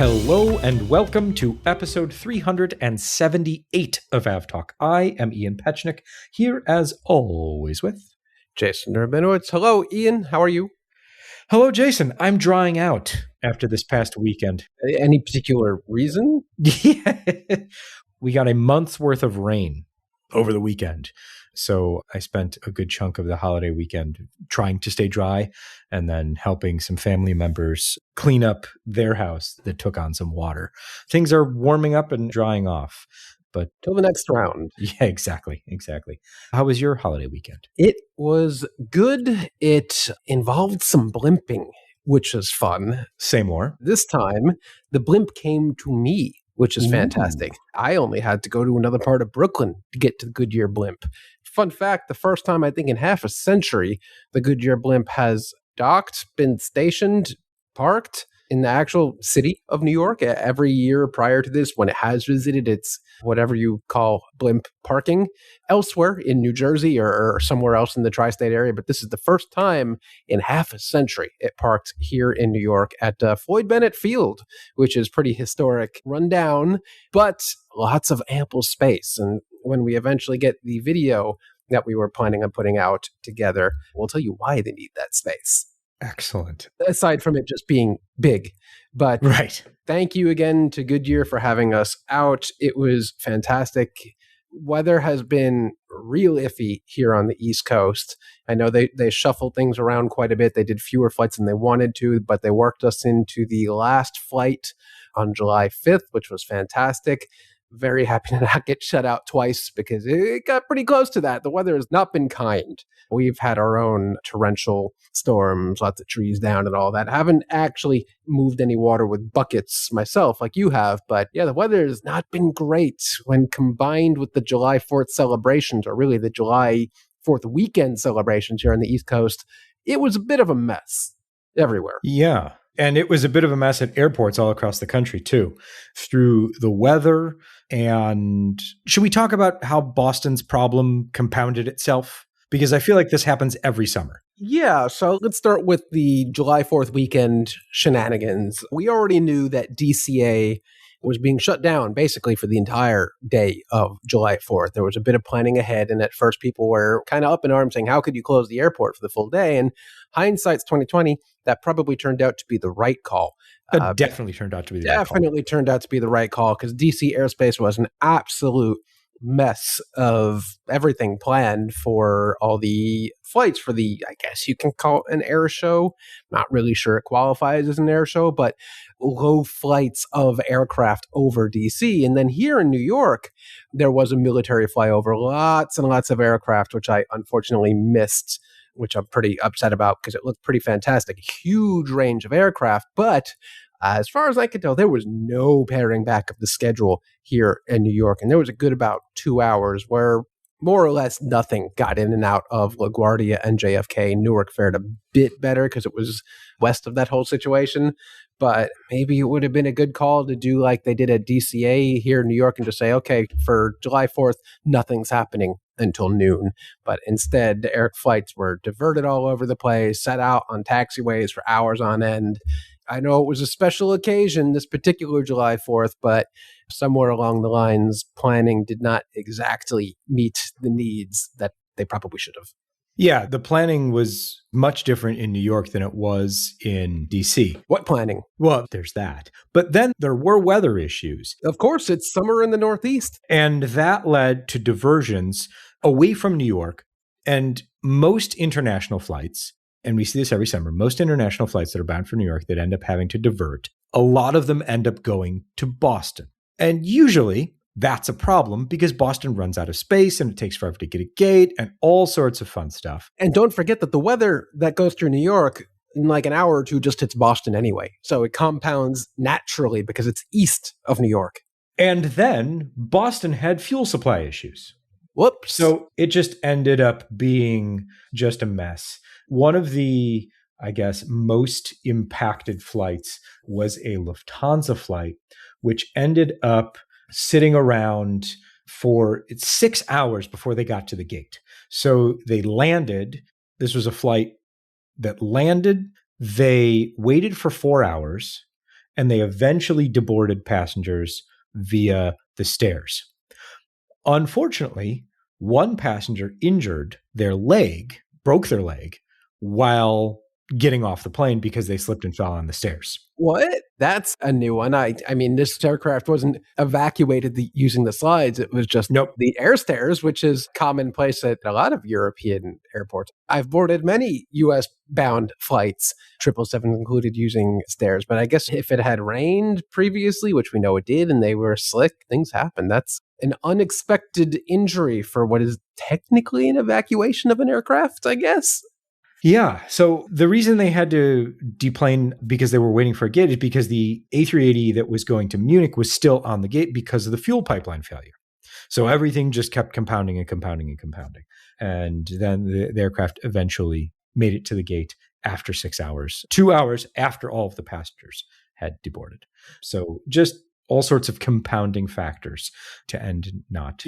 Hello and welcome to episode 378 of AvTalk. I am Ian Petchnick, here as always with Jason Rabinowitz. Hello, Ian. How are you? Hello, Jason. I'm drying out after this past weekend. Any particular reason? Yeah. We got a month's worth of rain over the weekend. So I spent a good chunk of the holiday weekend trying to stay dry and then helping some family members clean up their house that took on some water. Things are warming up and drying off. But till the next round. Yeah, exactly. How was your holiday weekend? It was good. It involved some blimping, which is fun. Say more. This time, the blimp came to me, which is fantastic. I only had to go to another part of Brooklyn to get to the Goodyear blimp. Fun fact, the first time I think in half a century, the Goodyear blimp has docked, been stationed, parked in the actual city of New York. Every year prior to this, when it has visited its whatever you call blimp parking elsewhere in New Jersey or somewhere else in the tri-state area. But this is the first time in half a century it parked here in New York at Floyd Bennett Field, which is pretty historic, rundown, but lots of ample space. And when we eventually get the video that we were planning on putting out together, we'll tell you why they need that space. Excellent. Aside from it just being big. But right. Thank you again to Goodyear for having us out. It was fantastic. Weather has been real iffy here on the East Coast. I know they shuffled things around quite a bit. They did fewer flights than they wanted to, but they worked us into the last flight on July 5th, which was fantastic. Very happy to not get shut out twice because it got pretty close to that. The weather has not been kind. We've had our own torrential storms, lots of trees down and all that. I haven't actually moved any water with buckets myself like you have, but yeah, the weather has not been great when combined with the July 4th celebrations, or really the July 4th weekend celebrations here on the East Coast. It was a bit of a mess everywhere. Yeah. And it was a bit of a mess at airports all across the country, too, through the weather. And should we talk about how Boston's problem compounded itself? Because I feel like this happens every summer. Yeah, so let's start with the July 4th weekend shenanigans. We already knew that DCA was being shut down basically for the entire day of July 4th. There was a bit of planning ahead, and at first people were kind of up in arms saying, how could you close the airport for the full day? And hindsight's 2020, that probably turned out to be the right call. Definitely turned out to be the right call. Definitely turned out to be the right call because DC airspace was an absolute mess of everything planned for all the flights for the, I guess you can call it an air show. Not really sure it qualifies as an air show, but low flights of aircraft over DC. And then here in New York, there was a military flyover, lots and lots of aircraft, which I unfortunately missed, which I'm pretty upset about because it looked pretty fantastic. Huge range of aircraft, but as far as I could tell, there was no paring back of the schedule here in New York. And there was a good about 2 hours where more or less nothing got in and out of LaGuardia and JFK. Newark fared a bit better because it was west of that whole situation. But maybe it would have been a good call to do like they did at DCA here in New York and just say, okay, for July 4th, nothing's happening until noon. But instead, the air flights were diverted all over the place, set out on taxiways for hours on end. I know it was a special occasion, this particular July 4th, but somewhere along the lines, planning did not exactly meet the needs that they probably should have. Yeah, the planning was much different in New York than it was in DC. What planning? Well, there's that. But then there were weather issues. Of course, it's summer in the Northeast. And that led to diversions away from New York. And most international flights, and we see this every summer, most international flights that are bound for New York that end up having to divert, a lot of them end up going to Boston. And usually that's a problem because Boston runs out of space and it takes forever to get a gate and all sorts of fun stuff. And don't forget that the weather that goes through New York in like an hour or two just hits Boston anyway. So it compounds naturally because it's east of New York. And then Boston had fuel supply issues. Whoops. So it just ended up being just a mess. One of the, I guess, most impacted flights was a Lufthansa flight, which ended up sitting around for 6 hours before they got to the gate. So they landed. This was a flight that landed. They waited for 4 hours. and they eventually deboarded passengers via the stairs. Unfortunately, one passenger broke their leg while getting off the plane because they slipped and fell on the stairs. What? That's a new one. I mean, this aircraft wasn't evacuated using the slides. It was just the air stairs, which is commonplace at a lot of European airports. I've boarded many U.S. bound flights, 777 included, using stairs. But I guess if it had rained previously, which we know it did, and they were slick, things happen. That's an unexpected injury for what is technically an evacuation of an aircraft, I guess. Yeah. So the reason they had to deplane because they were waiting for a gate is because the A380 that was going to Munich was still on the gate because of the fuel pipeline failure. So everything just kept compounding and compounding and compounding. And then the aircraft eventually made it to the gate after 6 hours, 2 hours after all of the passengers had deboarded. So just all sorts of compounding factors to end not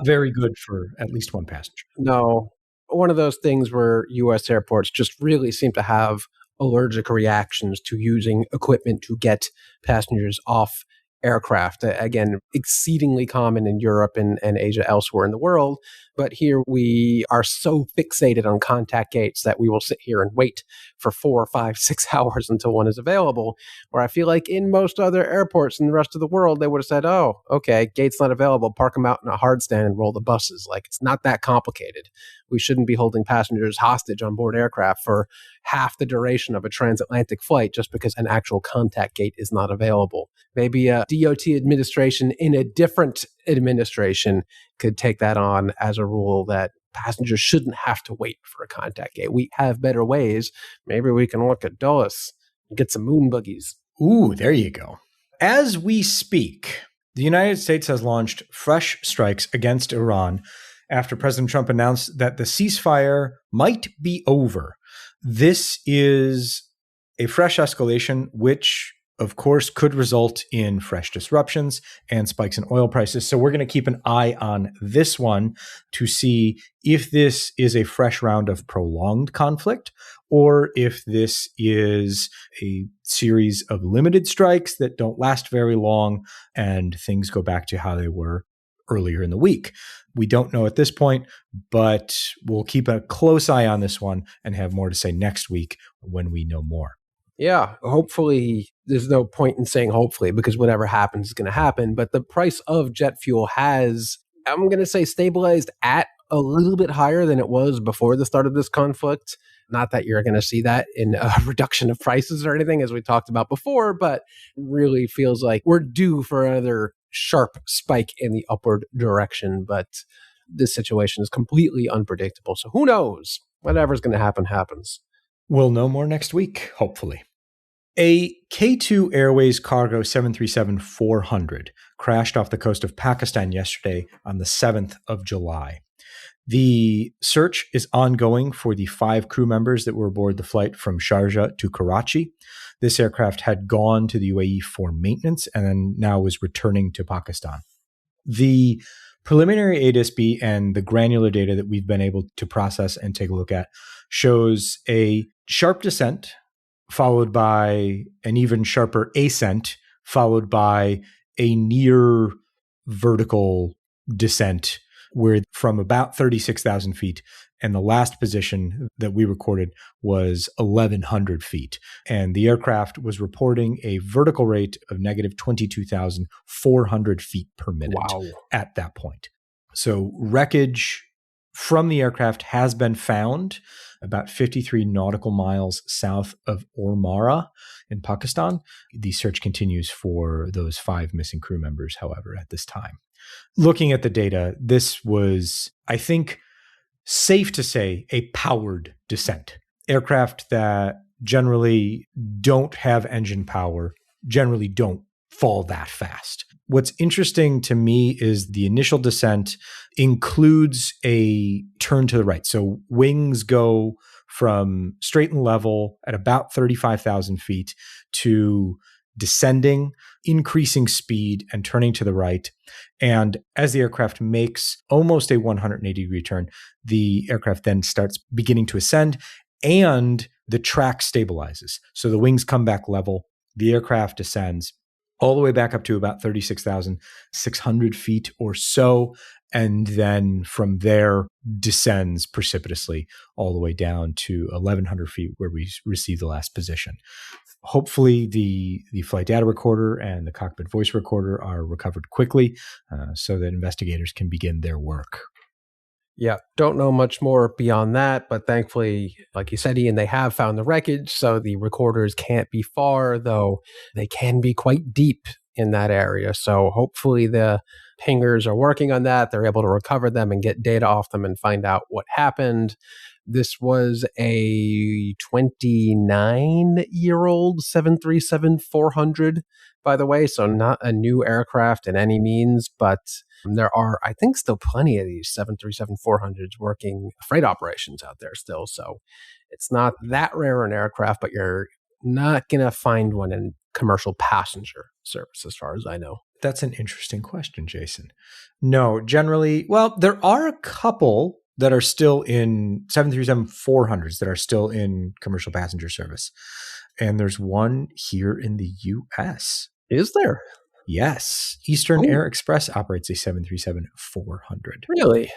very good for at least one passenger. No. One of those things where U.S. airports just really seem to have allergic reactions to using equipment to get passengers off aircraft. Again, exceedingly common in Europe and Asia, elsewhere in the world. But here we are so fixated on contact gates that we will sit here and wait for 4, 5, 6 hours until one is available. Where I feel like in most other airports in the rest of the world, they would have said, oh, okay, gate's not available, park them out in a hard stand and roll the buses. Like, it's not that complicated. We shouldn't be holding passengers hostage on board aircraft for half the duration of a transatlantic flight just because an actual contact gate is not available. Maybe a DOT administration in a different administration could take that on as a rule that passengers shouldn't have to wait for a contact gate. We have better ways. Maybe we can look at Dulles and get some moon buggies. Ooh, there you go. As we speak, the United States has launched fresh strikes against Iran after President Trump announced that the ceasefire might be over. This is a fresh escalation, which, of course, could result in fresh disruptions and spikes in oil prices. So we're going to keep an eye on this one to see if this is a fresh round of prolonged conflict or if this is a series of limited strikes that don't last very long and things go back to how they were earlier in the week. We don't know at this point, but we'll keep a close eye on this one and have more to say next week when we know more. Yeah, hopefully, there's no point in saying hopefully because whatever happens is going to happen. But the price of jet fuel has, I'm going to say, stabilized at a little bit higher than it was before the start of this conflict. Not that you're going to see that in a reduction of prices or anything, as we talked about before, but really feels like we're due for another sharp spike in the upward direction. But this situation is completely unpredictable. So who knows? Whatever's going to happen, happens. We'll know more next week, hopefully. A K2 Airways cargo 737-400 crashed off the coast of Pakistan yesterday on the 7th of July. The search is ongoing for the 5 crew members that were aboard the flight from Sharjah to Karachi. This aircraft had gone to the UAE for maintenance and then now was returning to Pakistan. The preliminary ADSB and the granular data that we've been able to process and take a look at shows a sharp descent followed by an even sharper ascent, followed by a near vertical descent where from about 36,000 feet. And the last position that we recorded was 1,100 feet. And the aircraft was reporting a vertical rate of negative 22,400 feet per minute at that point. So wreckage from the aircraft has been found about 53 nautical miles south of Ormara in Pakistan. The search continues for those 5 missing crew members, however, at this time. Looking at the data, this was, I think, safe to say, a powered descent. Aircraft that generally don't have engine power, generally don't fall that fast. What's interesting to me is the initial descent includes a turn to the right. So wings go from straight and level at about 35,000 feet to descending, increasing speed, and turning to the right. And as the aircraft makes almost a 180-degree turn, the aircraft then starts beginning to ascend and the track stabilizes. So the wings come back level The aircraft descends all the way back up to about 36,600 feet or so, and then from there descends precipitously all the way down to 1,100 feet where we receive the last position. Hopefully the flight data recorder and the cockpit voice recorder are recovered quickly so that investigators can begin their work. Yeah, don't know much more beyond that, but thankfully, like you said, Ian, they have found the wreckage, so the recorders can't be far, though they can be quite deep in that area. So hopefully the pingers are working on that. They're able to recover them and get data off them and find out what happened. This was a 29-year-old 737-400, by the way, so not a new aircraft in any means, but there are, I think, still plenty of these 737-400s working freight operations out there still. So it's not that rare an aircraft, but you're not going to find one in commercial passenger service, as far as I know. That's an interesting question, Jason. No, generally, well, there are a couple that are still in 737-400s that are still in commercial passenger service. And there's one here in the U.S. Is there? Yes. Eastern Air Express operates a 737-400. Really?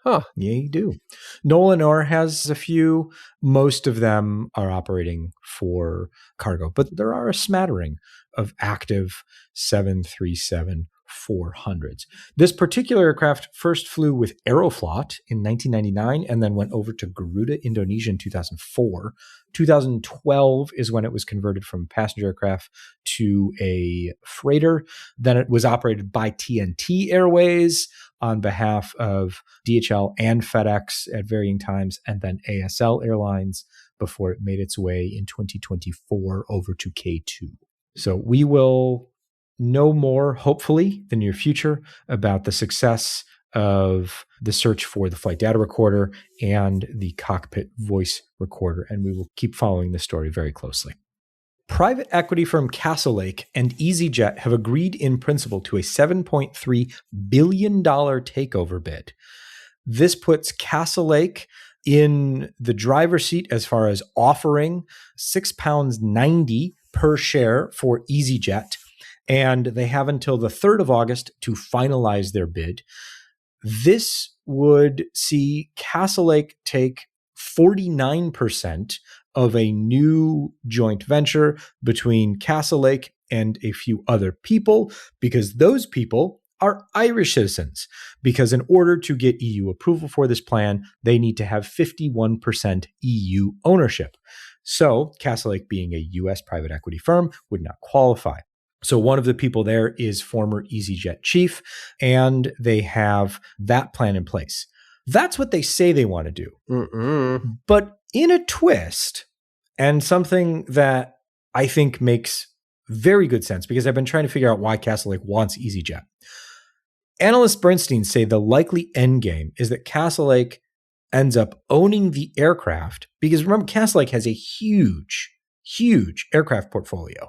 Huh. Yeah, you do. Nolan Orr has a few. Most of them are operating for cargo, but there are a smattering of active 737-400s. This particular aircraft first flew with Aeroflot in 1999 and then went over to Garuda Indonesia in 2004. 2012 is when it was converted from passenger aircraft to a freighter. Then it was operated by TNT Airways on behalf of DHL and FedEx at varying times, and then ASL Airlines before it made its way in 2024 over to K2. So we will know more, hopefully, in the near future about the success of the search for the flight data recorder and the cockpit voice recorder, and we will keep following this story very closely. Private equity firm Castlelake and EasyJet have agreed in principle to a $7.3 billion takeover bid. This puts Castlelake in the driver's seat as far as offering £6.90 per share for EasyJet, and they have until the 3rd of August to finalize their bid. This would see Castlelake take 49% of a new joint venture between Castlelake and a few other people, because those people are Irish citizens. Because in order to get EU approval for this plan, they need to have 51% EU ownership. So Castlelake, being a US private equity firm, would not qualify. So one of the people there is former EasyJet chief, and they have that plan in place. That's what they say they want to do. But in a twist, and something that I think makes very good sense, because I've been trying to figure out why Castlelake wants EasyJet. Analysts Bernstein say the likely endgame is that Castlelake ends up owning the aircraft, because remember, Castlelake has a huge, huge aircraft portfolio.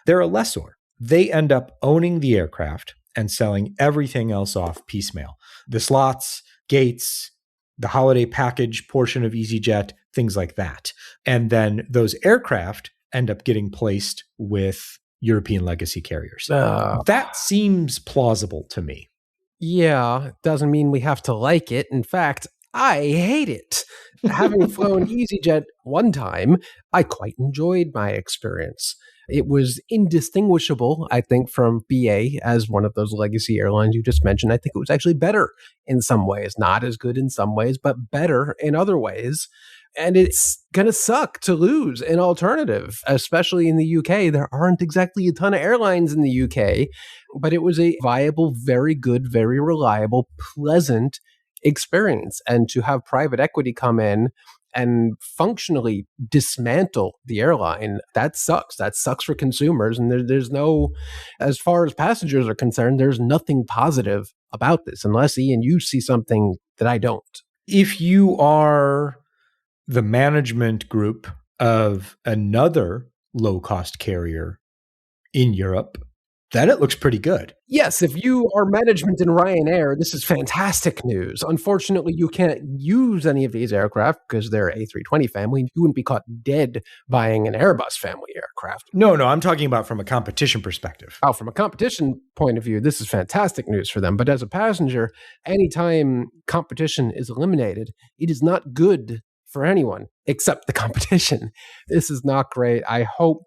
They're a lessor. They end up owning the aircraft and selling everything else off piecemeal. The slots, gates, the holiday package portion of EasyJet, things like that. And then those aircraft end up getting placed with European legacy carriers. That seems plausible to me. Yeah, doesn't mean we have to like it. In fact, I hate it. Having flown EasyJet one time, I quite enjoyed my experience. It was indistinguishable, I think, from BA as one of those legacy airlines you just mentioned. I think it was actually better in some ways, not as good in some ways, but better in other ways. And it's going to suck to lose an alternative, especially in the UK. There aren't exactly a ton of airlines in the UK, but it was a viable, very good, very reliable, pleasant experience. And to have private equity come in and functionally dismantle the airline, that sucks. That sucks for consumers. And there's no, as far as passengers are concerned, there's nothing positive about this, unless, Ian, you see something that I don't. If you are the management group of another low-cost carrier in Europe, then it looks pretty good. Yes, if you are management in Ryanair, this is fantastic news. Unfortunately, you can't use any of these aircraft because they're A320 family. You wouldn't be caught dead buying an Airbus family aircraft. No, I'm talking about from a competition perspective. Oh, from a competition point of view, this is fantastic news for them. But as a passenger, anytime competition is eliminated, it is not good for anyone except the competition. This is not great. I hope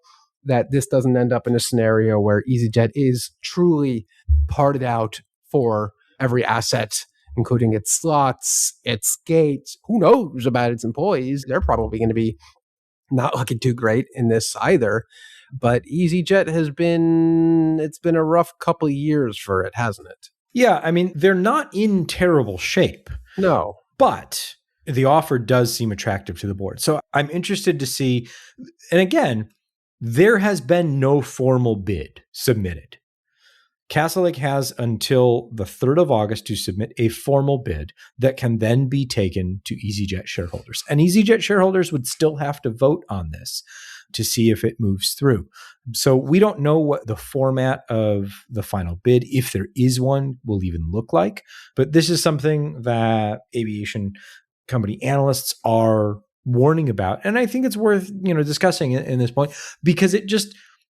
that this doesn't end up in a scenario where EasyJet is truly parted out for every asset, including its slots, its gates. Who knows about its employees? They're probably going to be not looking too great in this either. But EasyJet it's been a rough couple of years for it, hasn't it? Yeah, I mean, they're not in terrible shape. No. But the offer does seem attractive to the board. So I'm interested to see, and again, there has been no formal bid submitted. Castlelake has until the 3rd of August to submit a formal bid that can then be taken to EasyJet shareholders. And EasyJet shareholders would still have to vote on this to see if it moves through. So we don't know what the format of the final bid, if there is one, will even look like. But this is something that aviation company analysts are warning about. And I think it's worth, discussing in this point, because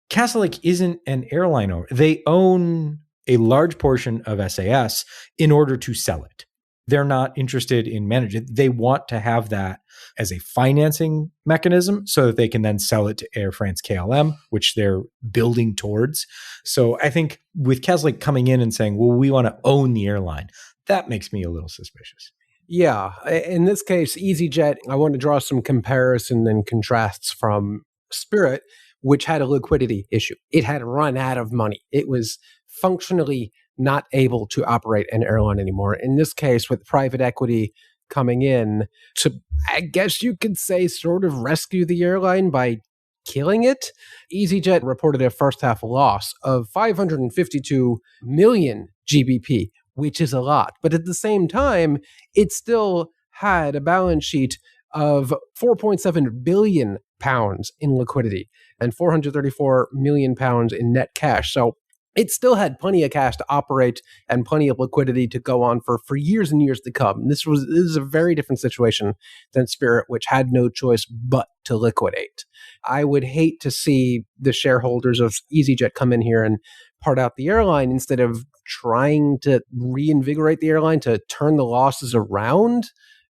Castlelake isn't an airline owner. They own a large portion of SAS in order to sell it. They're not interested in managing it. They want to have that as a financing mechanism so that they can then sell it to Air France KLM, which they're building towards. So I think with Castlelake coming in and saying, well, we want to own the airline, that makes me a little suspicious. Yeah. In this case, EasyJet, I want to draw some comparison and contrasts from Spirit, which had a liquidity issue. It had run out of money. It was functionally not able to operate an airline anymore. In this case, with private equity coming in to, I guess you could say, sort of rescue the airline by killing it, EasyJet reported a first half loss of 552 million GBP, which is a lot. But at the same time, it still had a balance sheet of 4.7 billion pounds in liquidity and 434 million pounds in net cash. So it still had plenty of cash to operate and plenty of liquidity to go on for years and years to come. This is a very different situation than Spirit, which had no choice but to liquidate. I would hate to see the shareholders of EasyJet come in here and part out the airline instead of trying to reinvigorate the airline to turn the losses around.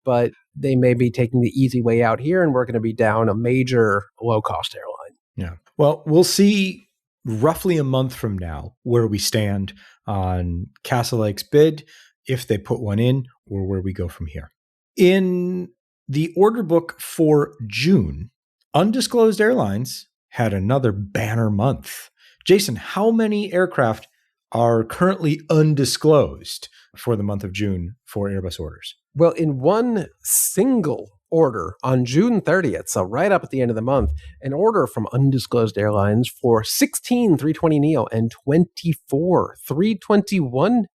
But they may be taking the easy way out here, and we're going to be down a major low-cost airline. Yeah. Well, we'll see roughly a month from now where we stand on Castlelake's bid, if they put one in, or where we go from here. In the order book for June, undisclosed airlines had another banner month. Jason, how many aircraft are currently undisclosed for the month of June for Airbus orders? Well, in one single order on June 30th, so right up at the end of the month, an order from undisclosed airlines for 16 320neo and 24 321neo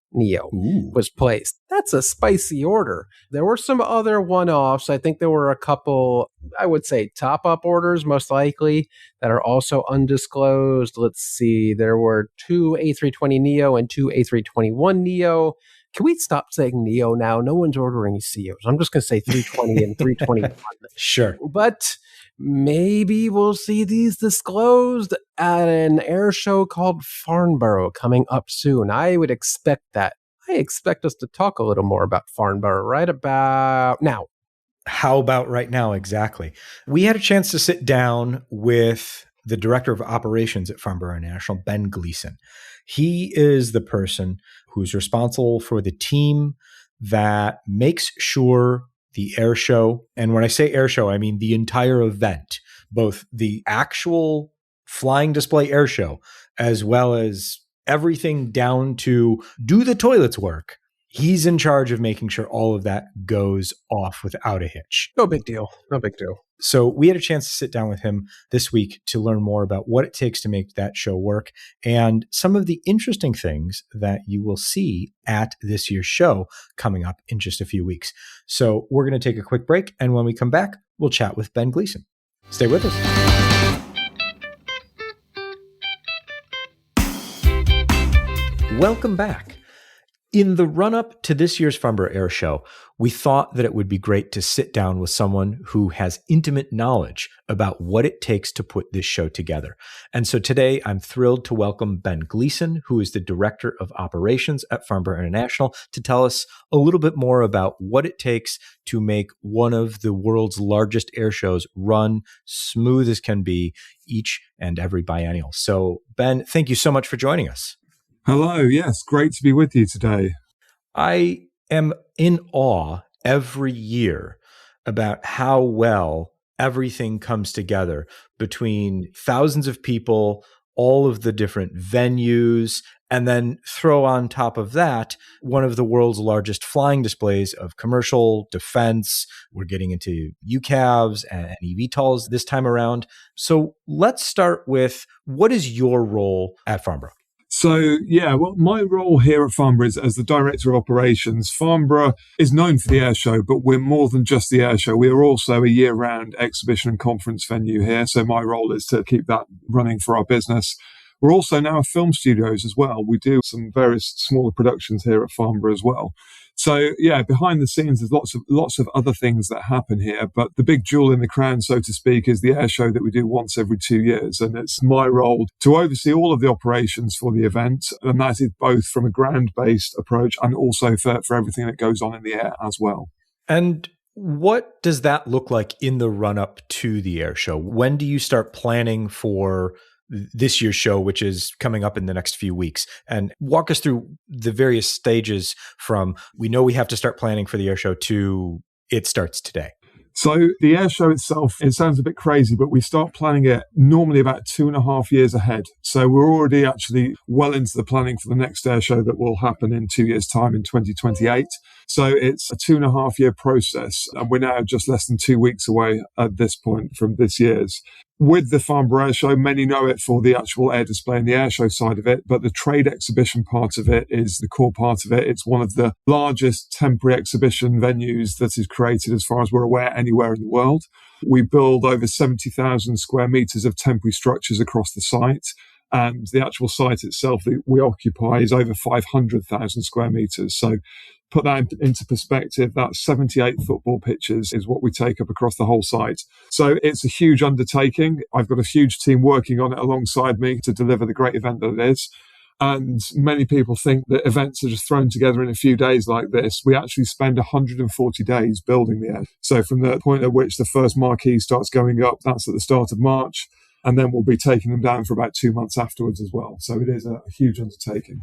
was placed. That's a spicy order. There were some other one-offs. I think there were a couple, I would say, top-up orders, most likely, that are also undisclosed. Let's see. There were 2 A320neo and 2 A321neo. Can we stop saying Neo now? No one's ordering CEOs. I'm just going to say 320 and 321. Sure. But maybe we'll see these disclosed at an air show called Farnborough coming up soon. I would expect that. I expect us to talk a little more about Farnborough right about now. How about right now? Exactly. We had a chance to sit down with the director of operations at Farnborough International, Ben Gleenson. He is the person who's responsible for the team that makes sure the air show, and when I say air show, I mean the entire event, both the actual flying display air show, as well as everything down to do the toilets work. He's in charge of making sure all of that goes off without a hitch. No big deal. No big deal. So we had a chance to sit down with him this week to learn more about what it takes to make that show work and some of the interesting things that you will see at this year's show coming up in just a few weeks. So we're going to take a quick break, and when we come back, we'll chat with Ben Gleenson. Stay with us. Welcome back. In the run-up to this year's Farnborough Airshow, we thought that it would be great to sit down with someone who has intimate knowledge about what it takes to put this show together. And so today, I'm thrilled to welcome Ben Gleenson, who is the Director of Operations at Farnborough International, to tell us a little bit more about what it takes to make one of the world's largest air shows run smooth as can be each and every biennial. So, Ben, thank you so much for joining us. Hello. Yes, great to be with you today. I am in awe every year about how well everything comes together between thousands of people, all of the different venues, and then throw on top of that one of the world's largest flying displays of commercial defense. We're getting into UCAVs and AvTalks this time around. So let's start with, what is your role at Farnborough? So, my role here at Farnborough is as the Director of Operations. Farnborough is known for the air show, but we're more than just the air show. We are also a year-round exhibition and conference venue here. So my role is to keep that running for our business. We're also now film studios as well. We do some various smaller productions here at Farnborough as well. So, behind the scenes, there's lots of other things that happen here. But the big jewel in the crown, so to speak, is the air show that we do once every 2 years. And it's my role to oversee all of the operations for the event. And that is both from a ground-based approach and also for everything that goes on in the air as well. And what does that look like in the run-up to the air show? When do you start planning for this year's show, which is coming up in the next few weeks? And walk us through the various stages from we know we have to start planning for the air show to it starts today. So the air show itself, it sounds a bit crazy, but we start planning it normally about 2.5 years ahead. So we're already actually well into the planning for the next air show that will happen in 2 years' time in 2028. So it's a 2.5 year process, and we're now just less than 2 weeks away at this point from this year's. With the Farnborough Airshow, many know it for the actual air display and the airshow side of it, but the trade exhibition part of it is the core part of it. It's one of the largest temporary exhibition venues that is created, as far as we're aware, anywhere in the world. We build over 70,000 square meters of temporary structures across the site. And the actual site itself that we occupy is over 500,000 square meters. So put that into perspective, that's 78 football pitches is what we take up across the whole site. So it's a huge undertaking. I've got a huge team working on it alongside me to deliver the great event that it is. And many people think that events are just thrown together in a few days like this. We actually spend 140 days building the air. So from the point at which the first marquee starts going up, that's at the start of March. And then we'll be taking them down for about 2 months afterwards as well. So it is a huge undertaking.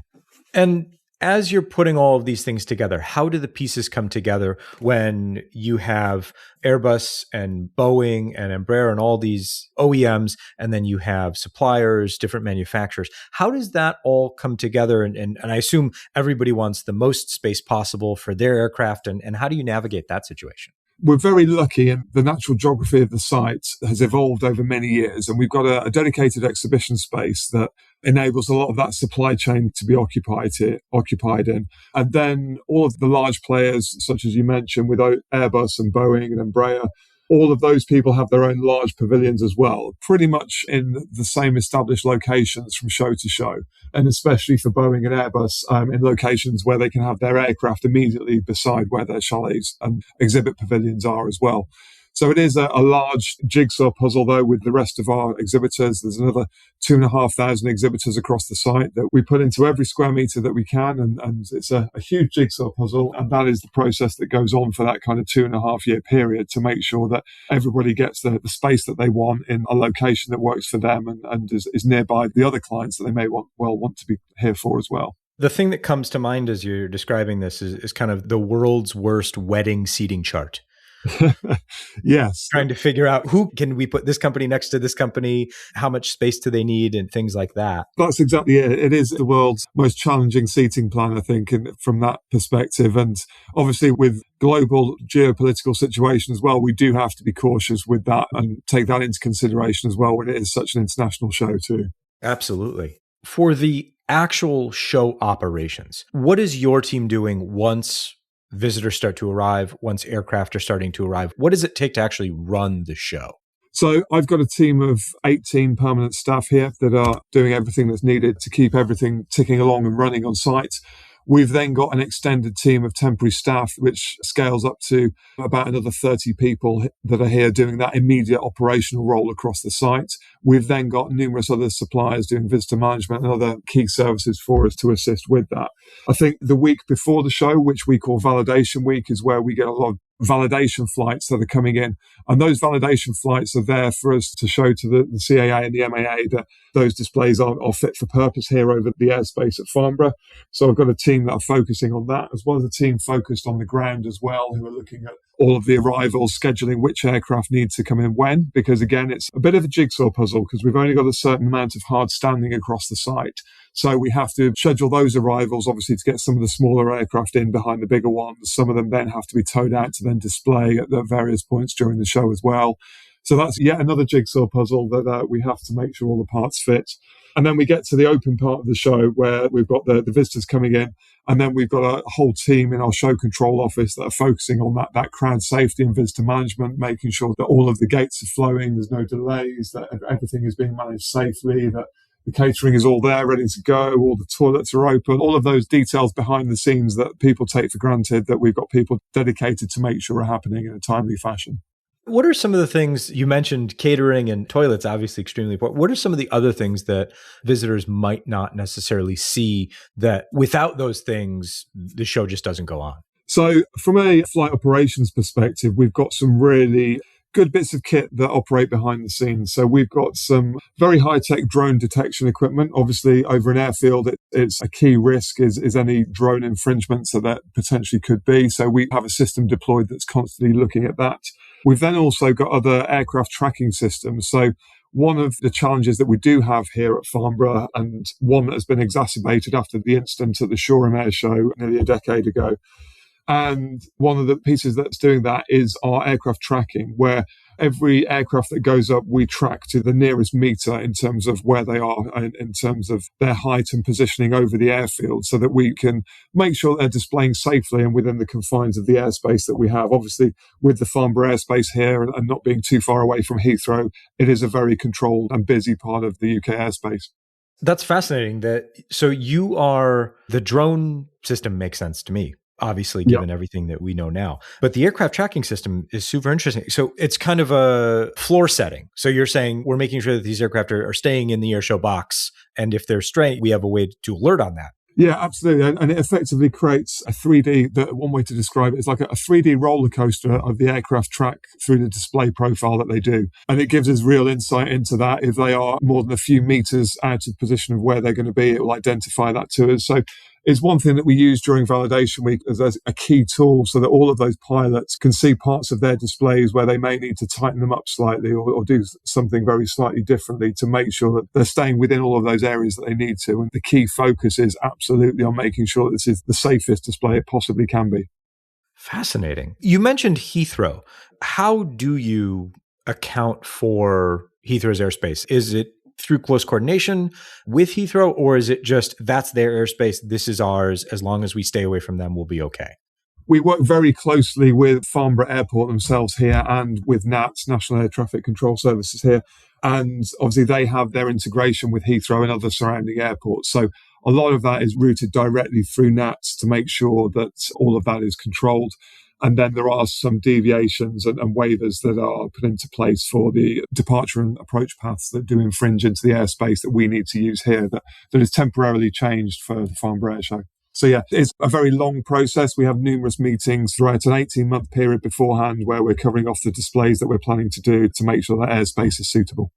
And as you're putting all of these things together, how do the pieces come together when you have Airbus and Boeing and Embraer and all these OEMs, and then you have suppliers, different manufacturers? How does that all come together? And I assume everybody wants the most space possible for their aircraft. And how do you navigate that situation? We're very lucky, and the natural geography of the site has evolved over many years, and we've got a dedicated exhibition space that enables a lot of that supply chain to be occupied in. And then all of the large players, such as you mentioned, with Airbus and Boeing and Embraer, all of those people have their own large pavilions as well, pretty much in the same established locations from show to show. And especially for Boeing and Airbus, in locations where they can have their aircraft immediately beside where their chalets and exhibit pavilions are as well. So it is a large jigsaw puzzle, though, with the rest of our exhibitors. There's another 2,500 exhibitors across the site that we put into every square meter that we can. And it's a huge jigsaw puzzle. And that is the process that goes on for that kind of 2.5 year period to make sure that everybody gets the space that they want in a location that works for them and is nearby the other clients that they may want to be here for as well. The thing that comes to mind as you're describing this is kind of the world's worst wedding seating chart. Yes. Trying to figure out who can we put this company next to this company, how much space do they need, and things like that. That's exactly it. It is the world's most challenging seating plan, I think, from that perspective. And obviously with global geopolitical situation as well, we do have to be cautious with that and take that into consideration as well when it is such an international show too. Absolutely. For the actual show operations, what is your team doing once visitors start to arrive, once aircraft are starting to arrive? What does it take to actually run the show? So I've got a team of 18 permanent staff here that are doing everything that's needed to keep everything ticking along and running on site. We've then got an extended team of temporary staff, which scales up to about another 30 people that are here doing that immediate operational role across the site. We've then got numerous other suppliers doing visitor management and other key services for us to assist with that. I think the week before the show, which we call Validation Week, is where we get a lot of validation flights that are coming in. And those validation flights are there for us to show to the CAA and the MAA that those displays are fit for purpose here over the airspace at Farnborough. So I've got a team that are focusing on that, as well as a team focused on the ground as well, who are looking at all of the arrivals, scheduling which aircraft need to come in when, because again, it's a bit of a jigsaw puzzle because we've only got a certain amount of hard standing across the site. So we have to schedule those arrivals, obviously, to get some of the smaller aircraft in behind the bigger ones. Some of them then have to be towed out to then display at the various points during the show as well. So that's yet another jigsaw puzzle that we have to make sure all the parts fit. And then we get to the open part of the show where we've got the visitors coming in. And then we've got a whole team in our show control office that are focusing on that crowd safety and visitor management, making sure that all of the gates are flowing, there's no delays, that everything is being managed safely, that the catering is all there, ready to go, all the toilets are open, all of those details behind the scenes that people take for granted, that we've got people dedicated to make sure are happening in a timely fashion. What are some of the things you mentioned? Catering and toilets, obviously extremely important. What are some of the other things that visitors might not necessarily see that without those things, the show just doesn't go on? So from a flight operations perspective, we've got some really good bits of kit that operate behind the scenes. So we've got some very high-tech drone detection equipment. Obviously, over an airfield, it's a key risk is any drone infringements that potentially could be. So we have a system deployed that's constantly looking at that. We've then also got other aircraft tracking systems. So one of the challenges that we do have here at Farnborough, and one that has been exacerbated after the incident at the Farnborough Airshow nearly a decade ago, and one of the pieces that's doing that is our aircraft tracking, where every aircraft that goes up, we track to the nearest meter in terms of where they are, in terms of their height and positioning over the airfield, so that we can make sure they're displaying safely and within the confines of the airspace that we have. Obviously, with the Farnborough airspace here and not being too far away from Heathrow, it is a very controlled and busy part of the UK airspace. That's fascinating. So you are, the drone system makes sense to me, obviously, given everything that we know now. But the aircraft tracking system is super interesting. So it's kind of a floor setting. So you're saying we're making sure that these aircraft are staying in the airshow box. And if they're straying, we have a way to alert on that. Yeah, absolutely. And it effectively creates a 3D, one way to describe it is like a 3D roller coaster of the aircraft track through the display profile that they do. And it gives us real insight into that. If they are more than a few meters out of position of where they're going to be, it will identify that to us. So it's one thing that we use during validation week as a key tool so that all of those pilots can see parts of their displays where they may need to tighten them up slightly or do something very slightly differently to make sure that they're staying within all of those areas that they need to. And the key focus is absolutely on making sure that this is the safest display it possibly can be. Fascinating. You mentioned Heathrow. How do you account for Heathrow's airspace? Is it through close coordination with Heathrow, or is it just that's their airspace, this is ours, as long as we stay away from them, we'll be okay? We work very closely with Farnborough Airport themselves here and with NATS, National Air Traffic Control Services here. And obviously they have their integration with Heathrow and other surrounding airports. So a lot of that is routed directly through NATS to make sure that all of that is controlled. And then there are some deviations and waivers that are put into place for the departure and approach paths that do infringe into the airspace that we need to use here that is temporarily changed for the Farnborough Airshow. So yeah, it's a very long process. We have numerous meetings throughout an 18-month period beforehand where we're covering off the displays that we're planning to do to make sure that airspace is suitable.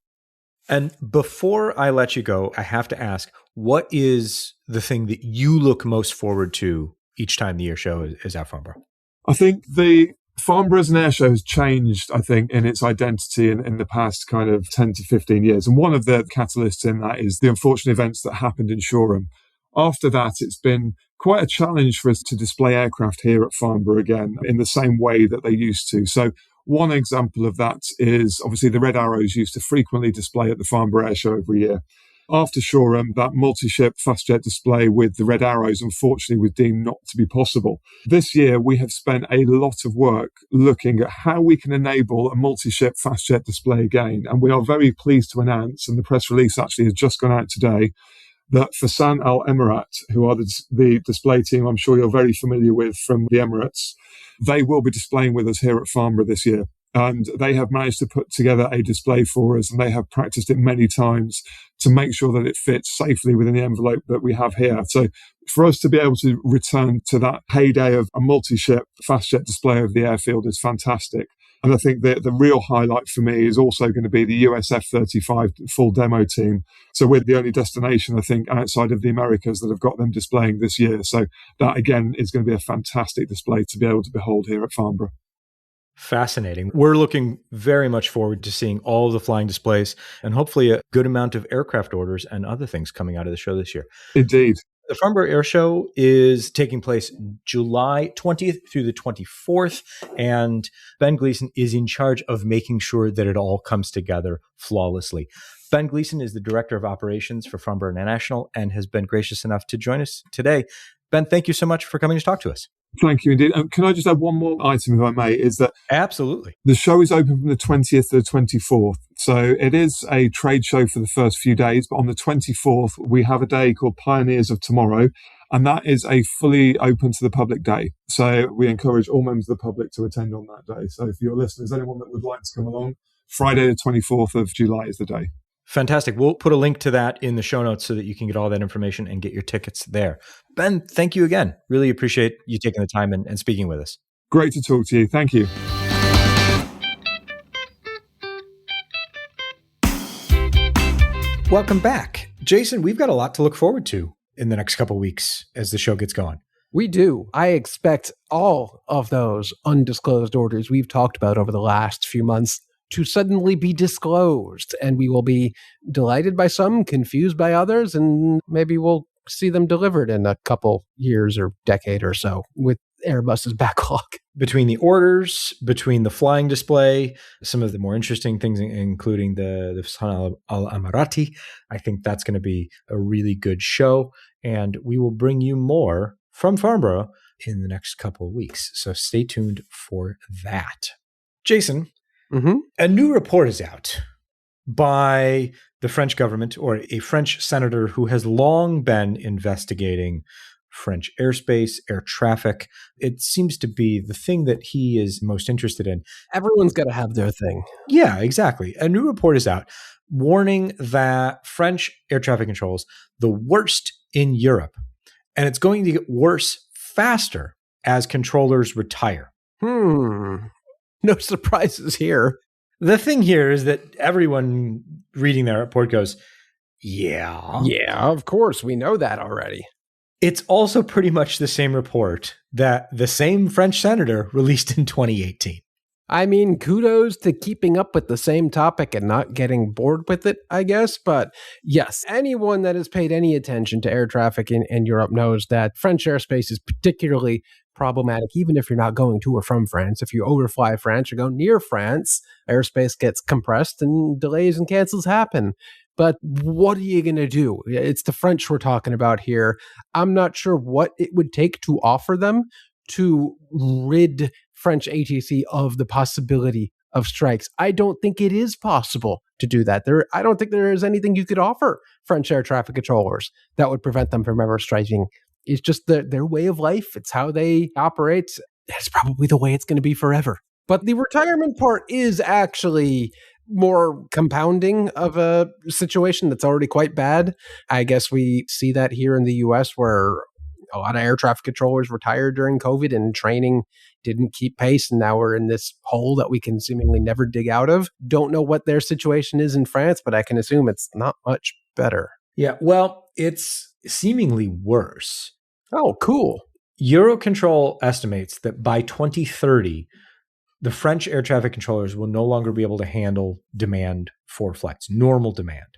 And before I let you go, I have to ask, what is the thing that you look most forward to each time the airshow is at Farnborough? I think the Farnborough as an airshow has changed, in its identity in the past kind of 10 to 15 years. And one of the catalysts in that is the unfortunate events that happened in Shoreham. After that, it's been quite a challenge for us to display aircraft here at Farnborough again in the same way that they used to. So one example of that is obviously the Red Arrows used to frequently display at the Farnborough Airshow every year. After Shoreham, that multi-ship fast jet display with the red arrows, unfortunately, was deemed not to be possible. This year, we have spent a lot of work looking at how we can enable a multi-ship fast jet display again. And we are very pleased to announce, and the press release actually has just gone out today, that Fasan Al Emirat, who are the display team I'm sure you're very familiar with from the Emirates, they will be displaying with us here at Farnborough this year. And they have managed to put together a display for us, and they have practiced it many times to make sure that it fits safely within the envelope that we have here. So for us to be able to return to that heyday of a multi-ship fast jet display over the airfield is fantastic. And I think the real highlight for me is also going to be the US F-35 full demo team. So we're the only destination, I think, outside of the Americas that have got them displaying this year. So that, again, is going to be a fantastic display to be able to behold here at Farnborough. Fascinating. We're looking very much forward to seeing all of the flying displays and hopefully a good amount of aircraft orders and other things coming out of the show this year. Indeed. The Farnborough Airshow is taking place July 20th through the 24th, and Ben Gleenson is in charge of making sure that it all comes together flawlessly. Ben Gleenson is the Director of Operations for Farnborough International and has been gracious enough to join us today. Ben, thank you so much for coming to talk to us. Thank you indeed. Can I just add one more item, if I may, is that Absolutely. The show is open from the 20th to the 24th. So it is a trade show for the first few days, but on the 24th, we have a day called Pioneers of Tomorrow, and that is a fully open to the public day. So we encourage all members of the public to attend on that day. So if your listeners, anyone that would like to come along, Friday the 24th of July is the day. Fantastic. We'll put a link to that in the show notes so that you can get all that information and get your tickets there. Ben, thank you again. Really appreciate you taking the time and speaking with us. Great to talk to you. Thank you. Welcome back. Jason, we've got a lot to look forward to in the next couple of weeks as the show gets going. We do. I expect all of those undisclosed orders we've talked about over the last few months to suddenly be disclosed, and we will be delighted by some, confused by others, and maybe we'll see them delivered in a couple years or decade or so with Airbus's backlog. Between the orders, between the flying display, some of the more interesting things, including the Fasan Al Emirati, I think that's going to be a really good show, and we will bring you more from Farnborough in the next couple of weeks. So stay tuned for that. Jason, a new report is out by the French government, or a French senator who has long been investigating French airspace, air traffic. It seems to be the thing that he is most interested in. Everyone's got to have their thing. Yeah, exactly. A new report is out warning that French air traffic controls, the worst in Europe, and it's going to get worse faster as controllers retire. No surprises here. The thing here is that everyone reading that report goes, yeah, of course. We know that already. It's also pretty much the same report that the same French senator released in 2018. I mean, kudos to keeping up with the same topic and not getting bored with it, I guess. But yes, anyone that has paid any attention to air traffic in Europe knows that French airspace is particularly problematic, even if you're not going to or from France. If you overfly France or go near France, airspace gets compressed and delays and cancels happen. But what are you going to do? It's the French we're talking about here. I'm not sure what it would take to offer them to rid French ATC of the possibility of strikes. I don't think it is possible to do that. I don't think there is anything you could offer French air traffic controllers that would prevent them from ever striking. It's just their way of life. It's how they operate. That's probably the way it's going to be forever. But the retirement part is actually more compounding of a situation that's already quite bad. I guess we see that here in the US, where a lot of air traffic controllers retired during COVID and training didn't keep pace, and now we're in this hole that we can seemingly never dig out of. Don't know what their situation is in France, but I can assume it's not much better. Yeah, well, it's seemingly worse. Oh, cool. Eurocontrol estimates that by 2030, the French air traffic controllers will no longer be able to handle demand for flights, normal demand,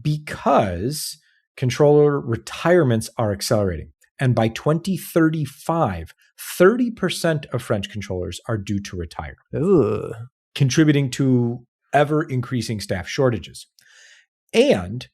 because controller retirements are accelerating. And by 2035, 30% of French controllers are due to retire, contributing to ever increasing staff shortages. And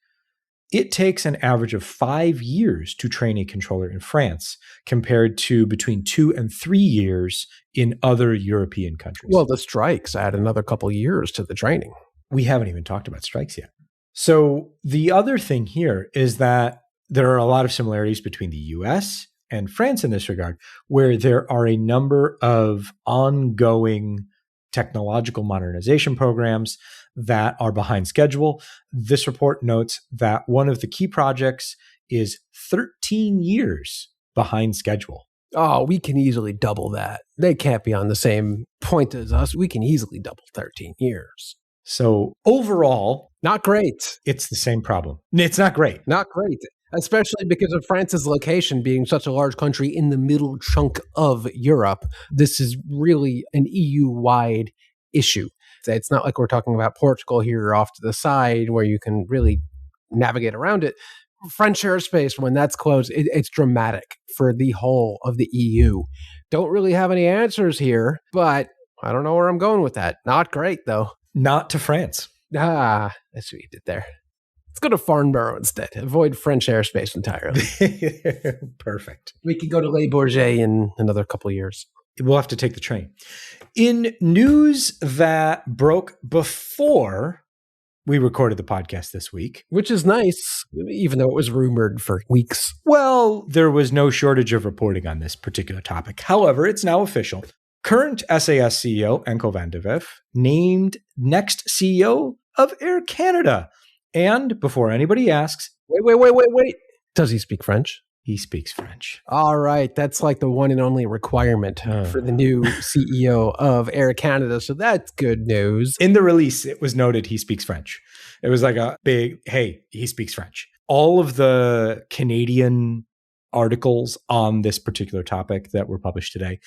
It takes an average of 5 years to train a controller in France, compared to between 2 and 3 years in other European countries. Well, the strikes add another couple years to the training. We haven't even talked about strikes yet. So the other thing here is that there are a lot of similarities between the US and France in this regard, where there are a number of ongoing technological modernization programs that are behind schedule. This report notes that one of the key projects is 13 years behind schedule. Oh, we can easily double that. They can't be on the same point as us. We can easily double 13 years. So overall, not great. It's the same problem. It's not great. Not great. Especially because of France's location being such a large country in the middle chunk of Europe. This is really an EU-wide issue. It's not like we're talking about Portugal here off to the side where you can really navigate around it. French airspace, when that's closed, it's dramatic for the whole of the EU. Don't really have any answers here, but I don't know where I'm going with that. Not great, though. Not to France. That's what you did there. Let's go to Farnborough instead. Avoid French airspace entirely. Perfect. We could go to Les Bourget in another couple of years. We'll have to take the train. In news that broke before we recorded the podcast this week, which is nice, even though it was rumored for weeks. Well, there was no shortage of reporting on this particular topic. However, it's now official. Current SAS CEO, Anko van der Werf, named next CEO of Air Canada. And before anybody asks... Wait. Does he speak French? He speaks French. All right. That's like the one and only requirement for the new CEO of Air Canada. So that's good news. In the release, it was noted he speaks French. It was like a big, hey, he speaks French. All of the Canadian articles on this particular topic that were published today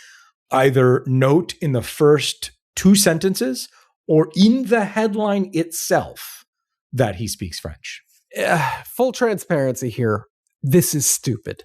either note in the first 2 sentences or in the headline itself that he speaks French. Full transparency here. This is stupid.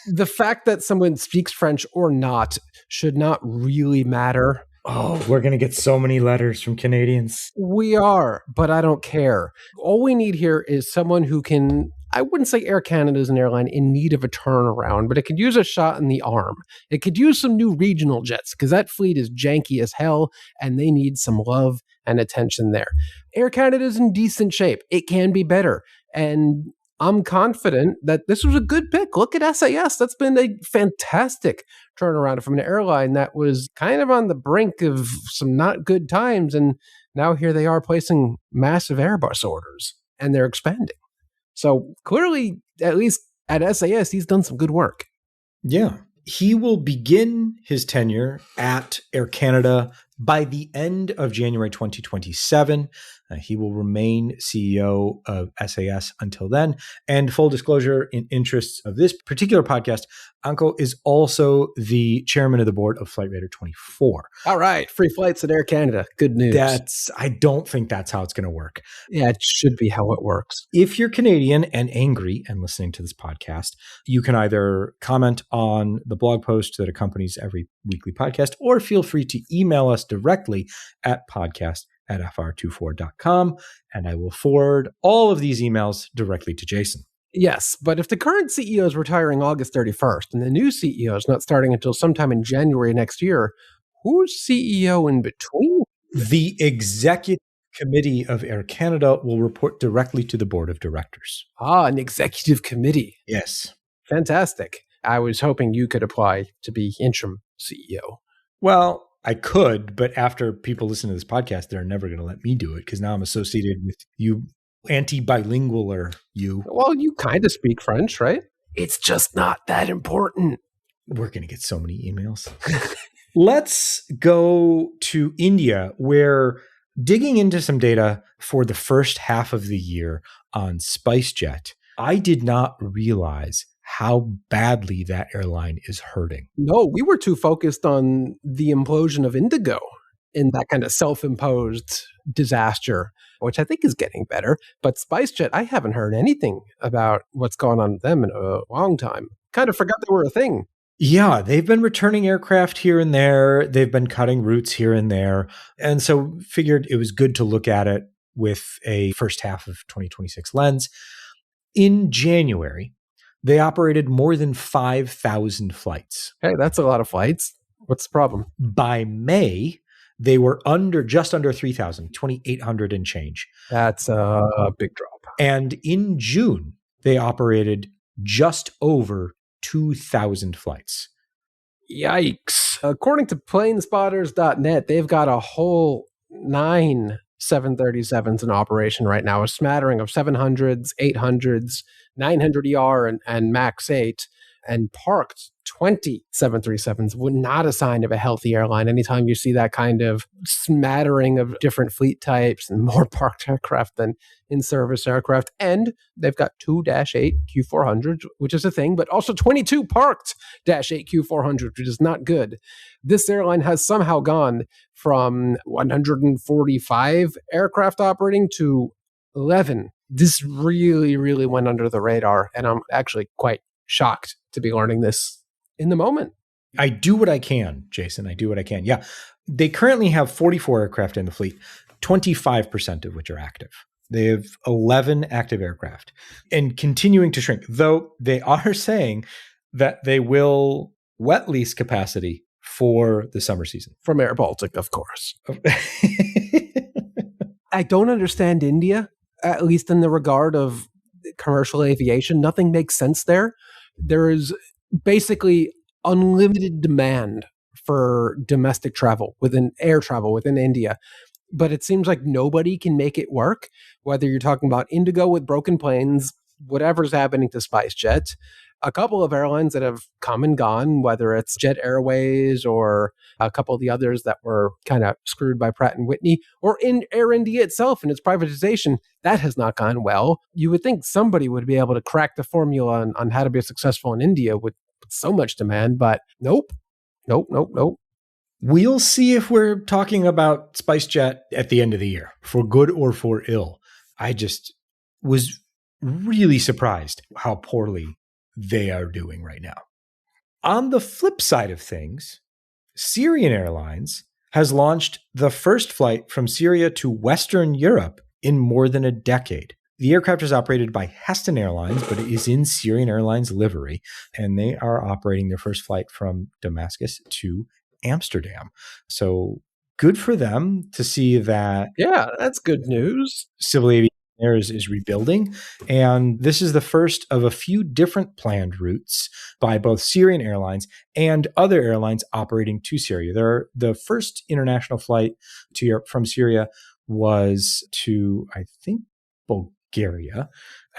The fact that someone speaks French or not should not really matter. Oh, we're going to get so many letters from Canadians. We are, but I don't care. All we need here is someone who can, I wouldn't say Air Canada is an airline in need of a turnaround, but it could use a shot in the arm. It could use some new regional jets because that fleet is janky as hell and they need some love and attention there. Air Canada is in decent shape. It can be better. And I'm confident that this was a good pick. Look at SAS. That's been a fantastic turnaround from an airline that was kind of on the brink of some not good times. And now here they are placing massive Airbus orders and they're expanding. So clearly, at least at SAS, he's done some good work. Yeah. He will begin his tenure at Air Canada by the end of January 2027. He will remain CEO of SAS until then. And full disclosure, in interests of this particular podcast, Anko is also the chairman of the board of Flight Radar 24. All right. Free flights at Air Canada. Good news. I don't think that's how it's going to work. Yeah, it should be how it works. If you're Canadian and angry and listening to this podcast, you can either comment on the blog post that accompanies every weekly podcast, or feel free to email us directly at podcast@fr24.com, and I will forward all of these emails directly to Jason. Yes, but if the current CEO is retiring August 31st and the new CEO is not starting until sometime in January next year, who's CEO in between? The executive committee of Air Canada will report directly to the board of directors. An executive committee. Yes. Fantastic. I was hoping you could apply to be interim CEO. Well, I could, but after people listen to this podcast, they're never going to let me do it because now I'm associated with you anti-bilingual you. Well, you kind of speak French, right? It's just not that important. We're going to get so many emails. Let's go to India, where digging into some data for the first half of the year on SpiceJet, I did not realize how badly that airline is hurting. No, we were too focused on the implosion of Indigo in that kind of self-imposed disaster, which I think is getting better. But SpiceJet, I haven't heard anything about what's going on with them in a long time. Kind of forgot they were a thing. Yeah, they've been returning aircraft here and there. They've been cutting routes here and there. And so figured it was good to look at it with a first half of 2026 lens. In January, they operated more than 5,000 flights. Hey, that's a lot of flights. What's the problem? By May, they were just under 3,000, 2,800 and change. That's a big drop. And in June, they operated just over 2,000 flights. Yikes. According to planespotters.net, they've got a whole 9 737s in operation right now, a smattering of 700s, 800s, 900ER, and MAX 8, and parked 20 737s. Not a sign of a healthy airline. Anytime you see that kind of smattering of different fleet types and more parked aircraft than in-service aircraft. And they've got 2 -8 Q400s, which is a thing, but also 22 parked -8 Q400s, which is not good. This airline has somehow gone from 145 aircraft operating to 11. This really, really went under the radar, and I'm actually quite shocked to be learning this in the moment. I do what I can, Jason. I do what I can. Yeah. They currently have 44 aircraft in the fleet, 25% of which are active. They have 11 active aircraft and continuing to shrink, though they are saying that they will wet lease capacity for the summer season. From Air Baltic, of course. I don't understand India, at least in the regard of commercial aviation. Nothing makes sense there. There is basically unlimited demand for domestic travel air travel within India. But it seems like nobody can make it work, whether you're talking about Indigo with broken planes, whatever's happening to SpiceJet. A couple of airlines that have come and gone, whether it's Jet Airways or a couple of the others that were kind of screwed by Pratt & Whitney, or in Air India itself and its privatization, that has not gone well. You would think somebody would be able to crack the formula on how to be successful in India with so much demand, but nope. We'll see if we're talking about SpiceJet at the end of the year, for good or for ill. I just was really surprised how poorly they are doing right now. On the flip side of things, Syrian Airlines has launched the first flight from Syria to Western Europe in more than a decade. The aircraft is operated by Heston Airlines, but it is in Syrian Airlines livery, and they are operating their first flight from Damascus to Amsterdam. So good for them to see that. Yeah, that's good news. Civil aviation there is rebuilding. And this is the first of a few different planned routes by both Syrian Airlines and other airlines operating to Syria. The first international flight to Europe from Syria was to, I think, Bulgaria.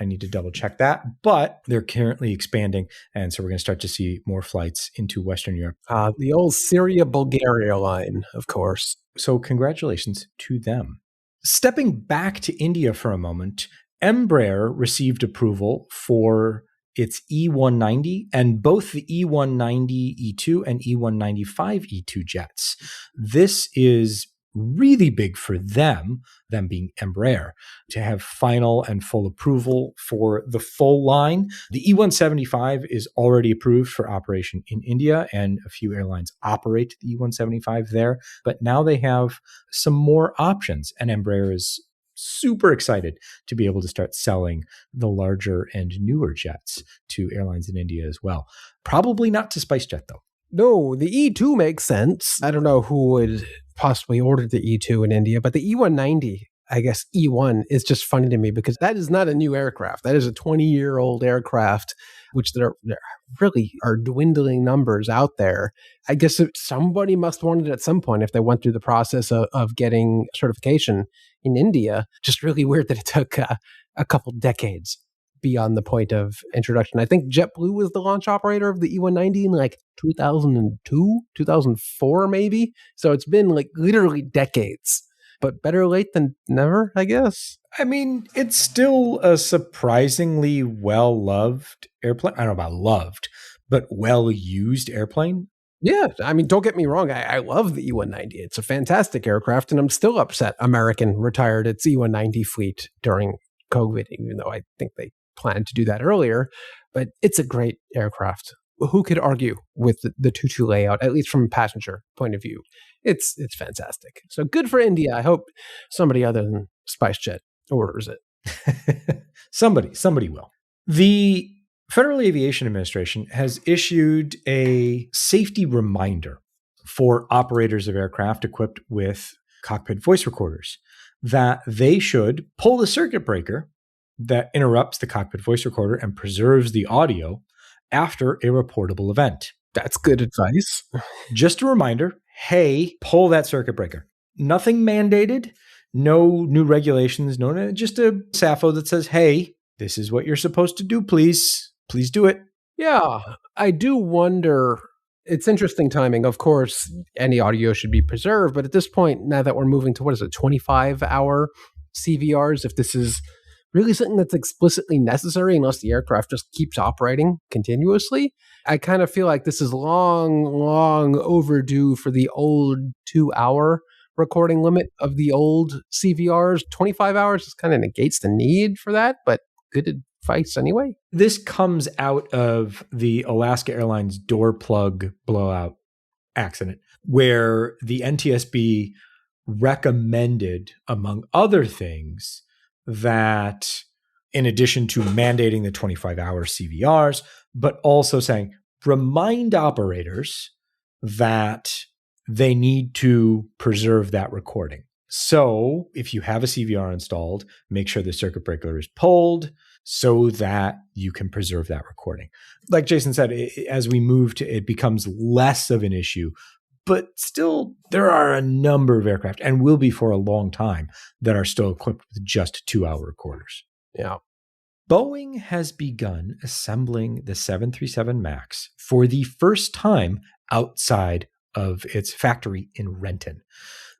I need to double check that, but they're currently expanding. And so we're going to start to see more flights into Western Europe. The old Syria-Bulgaria line, of course. So congratulations to them. Stepping back to India for a moment, Embraer received approval for its E190 and both the E190 E2 and E195 E2 jets. This is really big for them being Embraer, to have final and full approval for the full line. The E175 is already approved for operation in India, and a few airlines operate the E175 there. But now they have some more options, and Embraer is super excited to be able to start selling the larger and newer jets to airlines in India as well. Probably not to SpiceJet, though. No, the E2 makes sense. I don't know who would possibly order the E2 in India, but the E190, I guess E1, is just funny to me because that is not a new aircraft. That is a 20-year-old aircraft, which there really are dwindling numbers out there. I guess somebody must want it at some point if they went through the process of getting certification in India. Just really weird that it took a couple decades beyond the point of introduction. I think JetBlue was the launch operator of the E190 in like 2002, 2004 maybe. So it's been like literally decades, but better late than never, I guess. I mean, it's still a surprisingly well-loved airplane. I don't know about loved, but well-used airplane. Yeah, I mean, don't get me wrong. I love the E190. It's a fantastic aircraft, and I'm still upset American retired its E190 fleet during COVID, even though I think they planned to do that earlier. But it's a great aircraft. Who could argue with the 2-2 layout, at least from a passenger point of view? It's fantastic. So good for India. I hope somebody other than SpiceJet orders it. Somebody will. The Federal Aviation Administration has issued a safety reminder for operators of aircraft equipped with cockpit voice recorders that they should pull the circuit breaker that interrupts the cockpit voice recorder and preserves the audio after a reportable event. That's good advice. Just a reminder, hey, pull that circuit breaker. Nothing mandated, no new regulations, just a SAFO that says, hey, this is what you're supposed to do, please. Please do it. Yeah, I do wonder. It's interesting timing. Of course, any audio should be preserved, but at this point, now that we're moving to 25-hour CVRs, if this is really something that's explicitly necessary, unless the aircraft just keeps operating continuously, I kind of feel like this is long overdue for the old 2-hour recording limit of the old CVRs. 25 hours just kind of negates the need for that, but good advice anyway. This comes out of the Alaska Airlines door plug blowout accident, where the NTSB recommended, among other things, that in addition to mandating the 25-hour CVRs, but also saying, remind operators that they need to preserve that recording. So if you have a CVR installed, make sure the circuit breaker is pulled so that you can preserve that recording. Like Jason said, as we move to, it becomes less of an issue, but still there are a number of aircraft, and will be for a long time, that are still equipped with just 2-hour recorders. Yeah. Boeing has begun assembling the 737 MAX for the first time outside of its factory in Renton.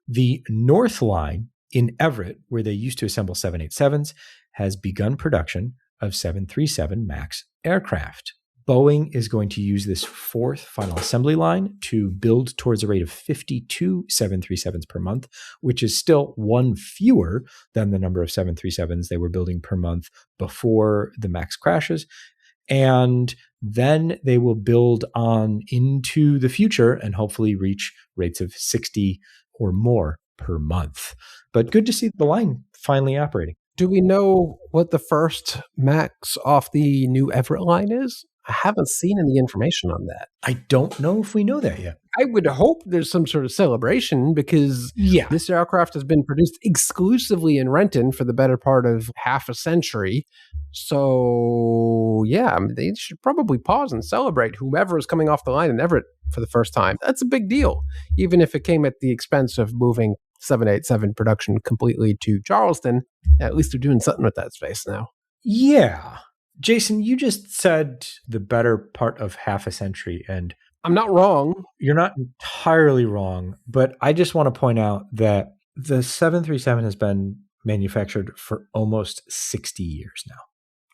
The North Line in Everett, where they used to assemble 787s, has begun production of 737 MAX aircraft. Boeing is going to use this fourth final assembly line to build towards a rate of 52 737s per month, which is still one fewer than the number of 737s they were building per month before the MAX crashes. And then they will build on into the future and hopefully reach rates of 60 or more per month. But good to see the line finally operating. Do we know what the first MAX off the new Everett line is? I haven't seen any information on that. I don't know if we know that yet. I would hope there's some sort of celebration, because this aircraft has been produced exclusively in Renton for the better part of half a century. So, yeah, they should probably pause and celebrate whomever is coming off the line in Everett for the first time. That's a big deal, even if it came at the expense of moving 787 production completely to Charleston. At least they're doing something with that space now. Yeah. Jason, you just said the better part of half a century, and I'm not wrong. You're not entirely wrong, but I just want to point out that the 737 has been manufactured for almost 60 years now.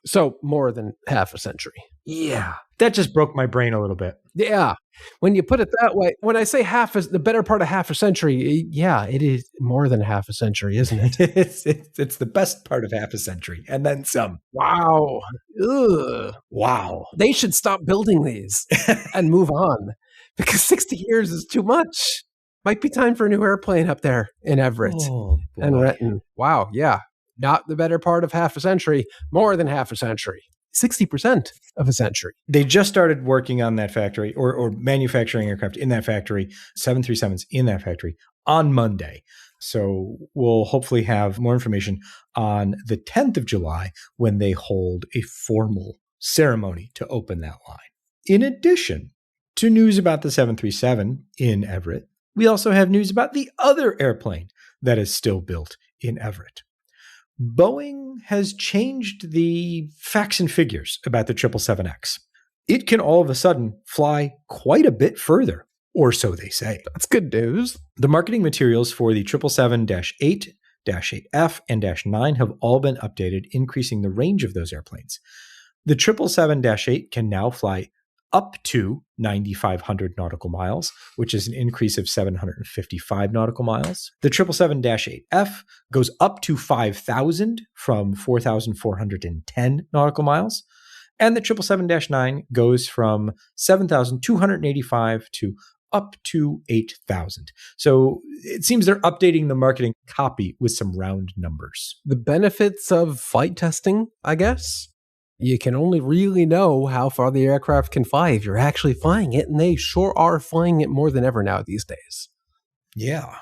So more than half a century. Yeah. That just broke my brain a little bit. Yeah. When you put it that way, when I say the better part of half a century, yeah, it is more than half a century, isn't it? It's the best part of half a century, and then some. Wow. Ugh. Wow. They should stop building these and move on, because 60 years is too much. Might be time for a new airplane up there in Everett and Renton. Wow. Yeah. Not the better part of half a century, more than half a century. 60% of a century. They just started working on that factory or manufacturing aircraft in that factory, 737s in that factory on Monday. So we'll hopefully have more information on the 10th of July when they hold a formal ceremony to open that line. In addition to news about the 737 in Everett, we also have news about the other airplane that is still built in Everett. Boeing has changed the facts and figures about the 777X. It can all of a sudden fly quite a bit further, or so they say. That's good news. The marketing materials for the 777-8, -8F, and -9 have all been updated, increasing the range of those airplanes. The 777-8 can now fly up to 9,500 nautical miles, which is an increase of 755 nautical miles. The 777-8F goes up to 5,000 from 4,410 nautical miles. And the 777-9 goes from 7,285 to up to 8,000. So it seems they're updating the marketing copy with some round numbers. The benefits of flight testing, I guess. You can only really know how far the aircraft can fly if you're actually flying it, and they sure are flying it more than ever now these days. Yeah.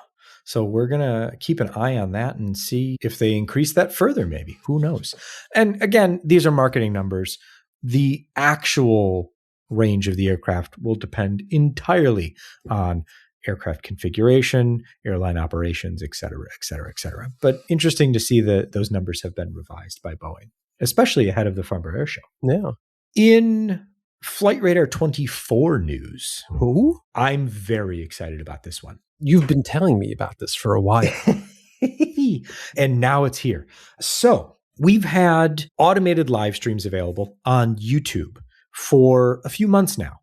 So we're going to keep an eye on that and see if they increase that further, maybe. Who knows? And again, these are marketing numbers. The actual range of the aircraft will depend entirely on aircraft configuration, airline operations, et cetera, et cetera, et cetera. But interesting to see that those numbers have been revised by Boeing, especially ahead of the Farnborough Airshow. Yeah. In Flight Radar 24 news, Who? I'm very excited about this one. You've been telling me about this for a while. And now it's here. So we've had automated live streams available on YouTube for a few months now.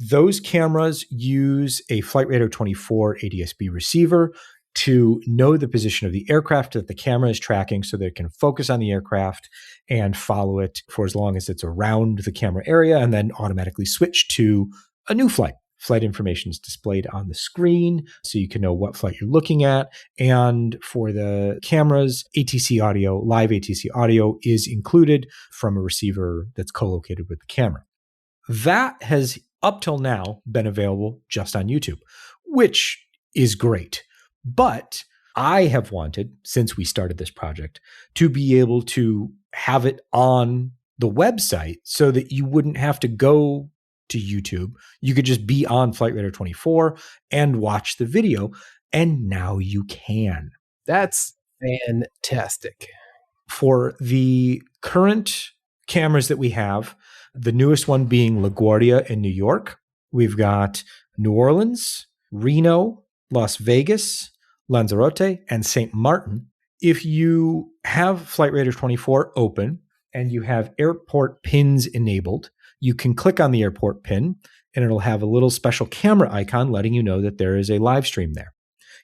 Those cameras use a Flight Radar 24 ADS-B receiver to know the position of the aircraft that the camera is tracking so that it can focus on the aircraft and follow it for as long as it's around the camera area, and then automatically switch to a new flight. Flight information is displayed on the screen so you can know what flight you're looking at. And for the cameras, ATC audio, live ATC audio is included from a receiver that's co-located with the camera. That has up till now been available just on YouTube, which is great. But I have wanted, since we started this project, to be able to have it on the website so that you wouldn't have to go to YouTube. You could just be on Flight Radar 24 and watch the video. And now you can. That's fantastic. For the current cameras that we have, the newest one being LaGuardia in New York, we've got New Orleans, Reno, Las Vegas, Lanzarote, and St. Martin. If you have Flight Radar 24 open and you have airport pins enabled, you can click on the airport pin and it'll have a little special camera icon letting you know that there is a live stream there.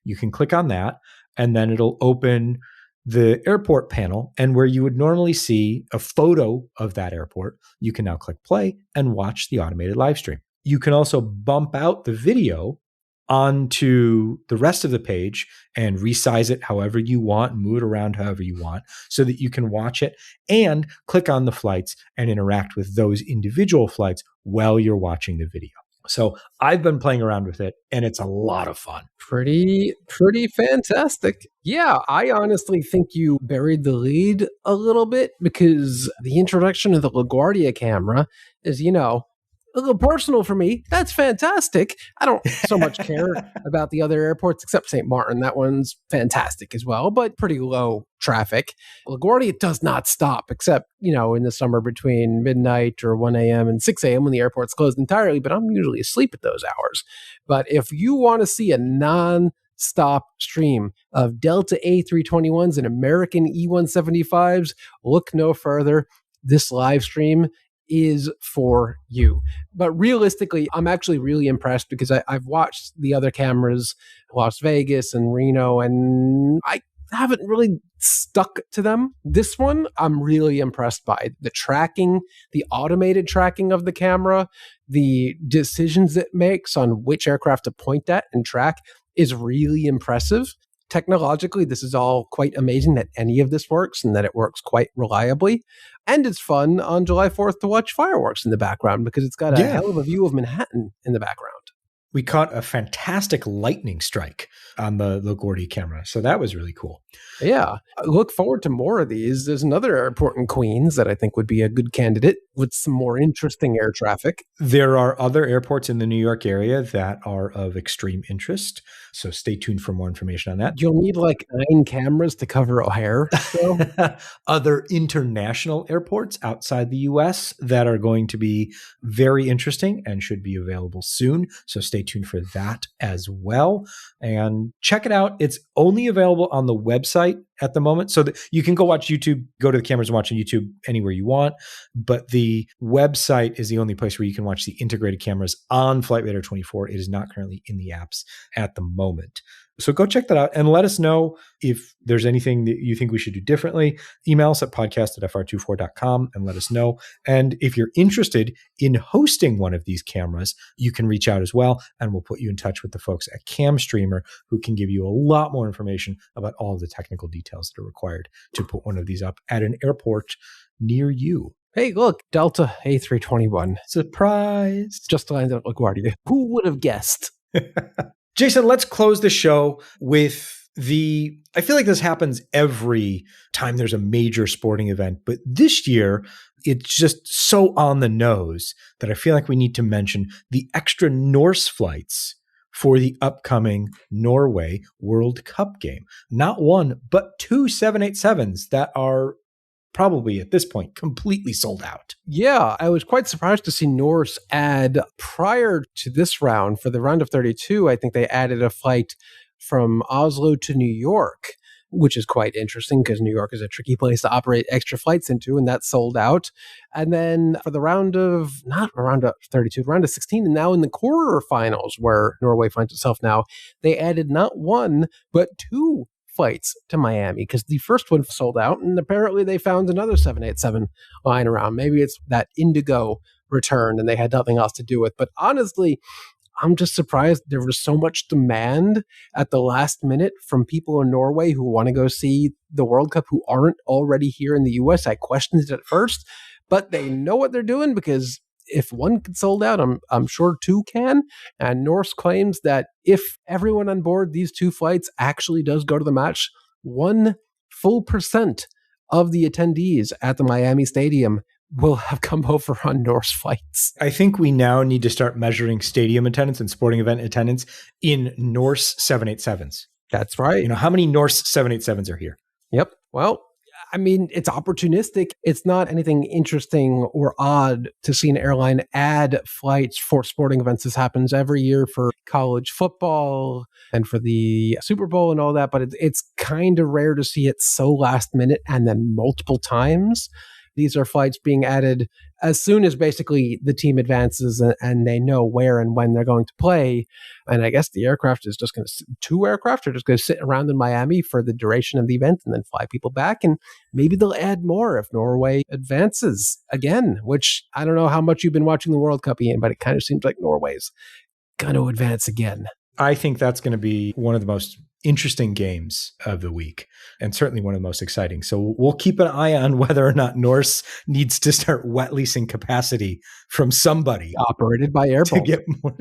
You can click on that and then it'll open the airport panel, and where you would normally see a photo of that airport, you can now click play and watch the automated live stream. You can also bump out the video onto the rest of the page and resize it however you want, move it around however you want, so that you can watch it and click on the flights and interact with those individual flights while you're watching the video. So I've been playing around with it and it's a lot of fun. Pretty fantastic. Yeah, I honestly think you buried the lead a little bit, because the introduction of the LaGuardia camera is, a little personal for me. That's fantastic. I don't so much care about the other airports except St. Martin. That one's fantastic as well, but pretty low traffic. LaGuardia does not stop except, in the summer between midnight or 1 a.m. and 6 a.m. when the airport's closed entirely, but I'm usually asleep at those hours. But if you want to see a non-stop stream of Delta A321s and American E175s, look no further. This live stream is for you. But realistically, I'm actually really impressed because I've watched the other cameras, Las Vegas and Reno, and I haven't really stuck to them. This one, I'm really impressed by. The tracking, the automated tracking of the camera, the decisions it makes on which aircraft to point at and track is really impressive. Technologically, this is all quite amazing that any of this works and that it works quite reliably. And it's fun on July 4th to watch fireworks in the background because it's got a hell of a view of Manhattan in the background. We caught a fantastic lightning strike on the LaGuardia camera. So that was really cool. Yeah. I look forward to more of these. There's another airport in Queens that I think would be a good candidate with some more interesting air traffic. There are other airports in the New York area that are of extreme interest. So stay tuned for more information on that. You'll need like 9 cameras to cover O'Hare. So. Other international airports outside the US that are going to be very interesting and should be available soon. So stay tuned for that as well. And check it out. It's only available on the website at the moment. So that you can go watch YouTube, go to the cameras and watch on YouTube anywhere you want. But the website is the only place where you can watch the integrated cameras on Flight Radar 24. It is not currently in the apps at the moment. So go check that out and let us know if there's anything that you think we should do differently. Email us at podcast@fr24.com and let us know. And if you're interested in hosting one of these cameras, you can reach out as well, and we'll put you in touch with the folks at CamStreamer who can give you a lot more information about all of the technical details that are required to put one of these up at an airport near you. Hey, look, Delta A321. Surprise. Just landed at LaGuardia. Who would have guessed? Jason, let's close the show with I feel like this happens every time there's a major sporting event, but this year it's just so on the nose that I feel like we need to mention the extra Norse flights for the upcoming Norway World Cup game. Not one, but two 787s that are probably at this point completely sold out. Yeah, I was quite surprised to see Norse add prior to this round, for the round of 32, I think they added a flight from Oslo to New York, which is quite interesting because New York is a tricky place to operate extra flights into, and that's sold out. And then for the round of 32, round of 16, and now in the quarterfinals where Norway finds itself now, they added not one, but two flights to Miami because the first one sold out, and apparently they found another 787 lying around. Maybe it's that Indigo returned and they had nothing else to do with. But honestly, I'm just surprised there was so much demand at the last minute from people in Norway who want to go see the World Cup who aren't already here in the US. I questioned it at first, but they know what they're doing because if one sold out, I'm sure two can. And Norse claims that if everyone on board these two flights actually does go to the match, 1% of the attendees at the Miami Stadium will have come over on Norse flights. I think we now need to start measuring stadium attendance and sporting event attendance in Norse 787s. That's right. You know, how many Norse 787s are here? Yep. Well, I mean, it's opportunistic. It's not anything interesting or odd to see an airline add flights for sporting events. This happens every year for college football and for the Super Bowl and all that, but it's kind of rare to see it so last minute and then multiple times. These are flights being added as soon as basically the team advances and they know where and when they're going to play. And I guess the aircraft is just going to, two aircraft are just going to sit around in Miami for the duration of the event and then fly people back. And maybe they'll add more if Norway advances again, which I don't know how much you've been watching the World Cup, Ian, but it kind of seems like Norway's going to advance again. I think that's going to be one of the most interesting games of the week and certainly one of the most exciting. So we'll keep an eye on whether or not Norse needs to start wet leasing capacity from somebody operated by Airball to get more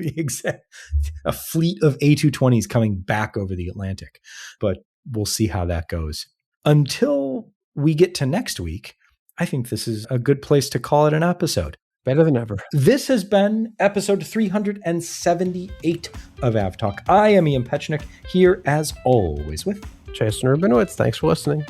a fleet of A220s coming back over the Atlantic. But we'll see how that goes. Until we get to next week, I think this is a good place to call it an episode. Better than ever. This has been episode 378 of AvTalk. I am Ian Petchnick, here as always with Jason Rubinowitz. Thanks for listening.